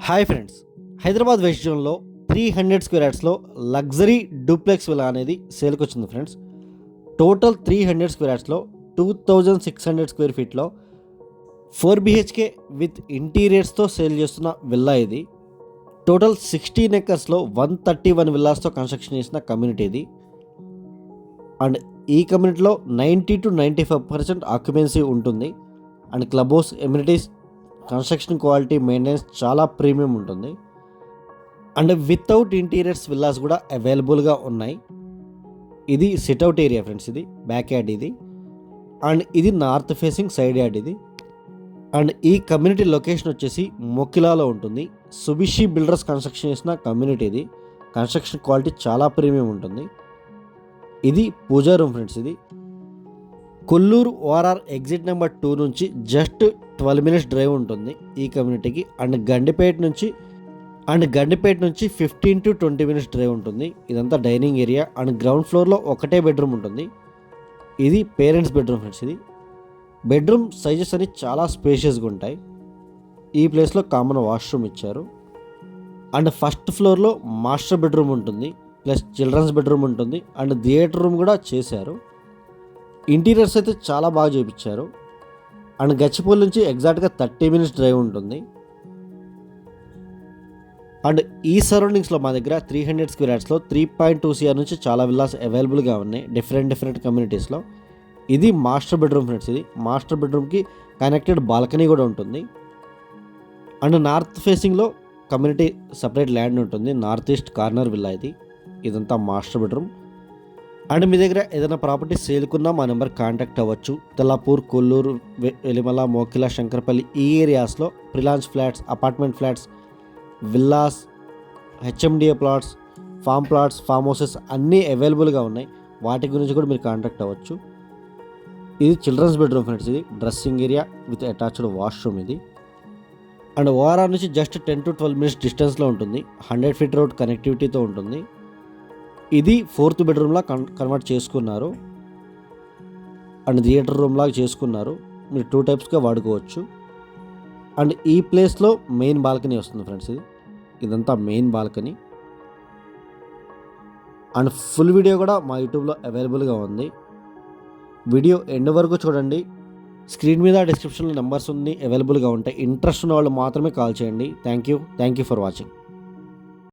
Hi friends, Hyderabad west జోన్లో 300 square యార్డ్స్లో luxury duplex villa అనేది సేల్కి వచ్చింది ఫ్రెండ్స్. టోటల్ 300 స్క్వేర్ యార్డ్స్లో 2600 స్క్వేర్ ఫీట్లో 4 BHK విత్ ఇంటీరియర్స్తో సేల్ చేస్తున్న విల్లా ఇది. టోటల్ 16 ఎకర్స్లో 131 విల్లాస్తో కన్స్ట్రక్షన్ చేసిన కమ్యూనిటీ ఇది. అండ్ ఈ కమ్యూనిటీలో 90 to 95% ఆక్యుపెన్సీ ఉంటుంది. And clubhouse, amenities, construction quality, maintenance చాలా ప్రీమియం ఉంటుంది. అండ్ వితౌట్ ఇంటీరియర్స్ విల్లాస్ కూడా అవైలబుల్గా ఉన్నాయి. ఇది సిట్అవుట్ ఏరియా ఫ్రెండ్స్, ఇది బ్యాక్ యార్డ్ ఇది. అండ్ ఇది నార్త్ ఫేసింగ్ సైడ్ యార్డ్ ఇది. అండ్ ఈ కమ్యూనిటీ లొకేషన్ వచ్చేసి మొకిలాలో ఉంటుంది. సుబిషి బిల్డర్స్ కన్స్ట్రక్షన్ చేసిన కమ్యూనిటీ ఇది. కన్స్ట్రక్షన్ క్వాలిటీ చాలా ప్రీమియం ఉంటుంది. ఇది పూజా రూమ్ ఫ్రెండ్స్. ఇది కొల్లూరు ORR ఎగ్జిట్ నెంబర్ 2 నుంచి జస్ట్ 12 minutes డ్రైవ్ ఉంటుంది ఈ కమ్యూనిటీకి. అండ్ గండిపేట నుంచి 15 to 20 minutes డ్రైవ్ ఉంటుంది. ఇదంతా డైనింగ్ ఏరియా. అండ్ గ్రౌండ్ ఫ్లోర్లో ఒకటే బెడ్రూమ్ ఉంటుంది. ఇది పేరెంట్స్ బెడ్రూమ్ ఫ్రెండ్స్. ఇది బెడ్రూమ్ సైజెస్ అని చాలా స్పేషియస్గా ఉంటాయి. ఈ ప్లేస్లో కామన్ వాష్రూమ్ ఇచ్చారు. అండ్ ఫస్ట్ ఫ్లోర్లో మాస్టర్ బెడ్రూమ్ ఉంటుంది, ప్లస్ చిల్డ్రన్స్ బెడ్రూమ్ ఉంటుంది. అండ్ థియేటర్ రూమ్ కూడా చేశారు. ఇంటీరియర్స్ అయితే చాలా బాగా చేయించారు. అండ్ గచ్చిపూల్ నుంచి ఎగ్జాక్ట్గా 30 minutes డ్రైవ్ ఉంటుంది. అండ్ ఈ సరౌండింగ్స్లో మా దగ్గర 300 స్క్వేర్ యార్డ్స్లో 3.2 CR నుంచి చాలా విల్లాస్ అవైలబుల్గా ఉన్నాయి డిఫరెంట్ కమ్యూనిటీస్లో. ఇది మాస్టర్ బెడ్రూమ్ ఫ్రెండ్స్. ఇది మాస్టర్ బెడ్రూమ్కి కనెక్టెడ్ బాల్కనీ కూడా ఉంటుంది. అండ్ నార్త్ ఫేసింగ్లో కమ్యూనిటీ సపరేట్ ల్యాండ్ ఉంటుంది. నార్త్ ఈస్ట్ కార్నర్ విల్లా ఇది. ఇదంతా మాస్టర్ బెడ్రూమ్. అండ్ మీ దగ్గర ఏదైనా ప్రాపర్టీ సేల్కున్నా మా నెంబర్ కాంటాక్ట్ అవ్వచ్చు. తెల్లాపూర్, కొల్లూరు, వెలిమల, మోకిలా, శంకరపల్లి ఈ ఏరియాస్లో prelaunch flats, apartment flats, villas, HMDA plots, farm plots, farm houses అన్నీ అవైలబుల్గా ఉన్నాయి. వాటి గురించి కూడా మీరు కాంటాక్ట్ అవ్వచ్చు. ఇది చిల్డ్రన్స్ బెడ్రూమ్ ఫ్రెండ్స్. ఇది dressing area with attached washroom ఇది. అండ్ ORR నుంచి జస్ట్ 10 to 12 minutes డిస్టెన్స్లో ఉంటుంది. 100 feet రోడ్ కనెక్టివిటీతో ఉంటుంది. ఇది 4th బెడ్రూమ్లా కన్వర్ట్ చేసుకున్నారు. అండ్ థియేటర్ రూమ్ లాగా చేసుకున్నారు. మీరు 2 typesగా వాడుకోవచ్చు. అండ్ ఈ ప్లేస్లో మెయిన్ బాల్కనీ వస్తుంది ఫ్రెండ్స్. ఇదంతా main balcony. And full video కూడా మా యూట్యూబ్లో అవైలబుల్గా ఉంది. వీడియో ఎండ్ వరకు చూడండి. స్క్రీన్ మీద డిస్క్రిప్షన్లో నెంబర్స్ అన్నీ అవైలబుల్గా ఉంటాయి. ఇంట్రెస్ట్ ఉన్న వాళ్ళు మాత్రమే కాల్ చేయండి. Thank you for watching.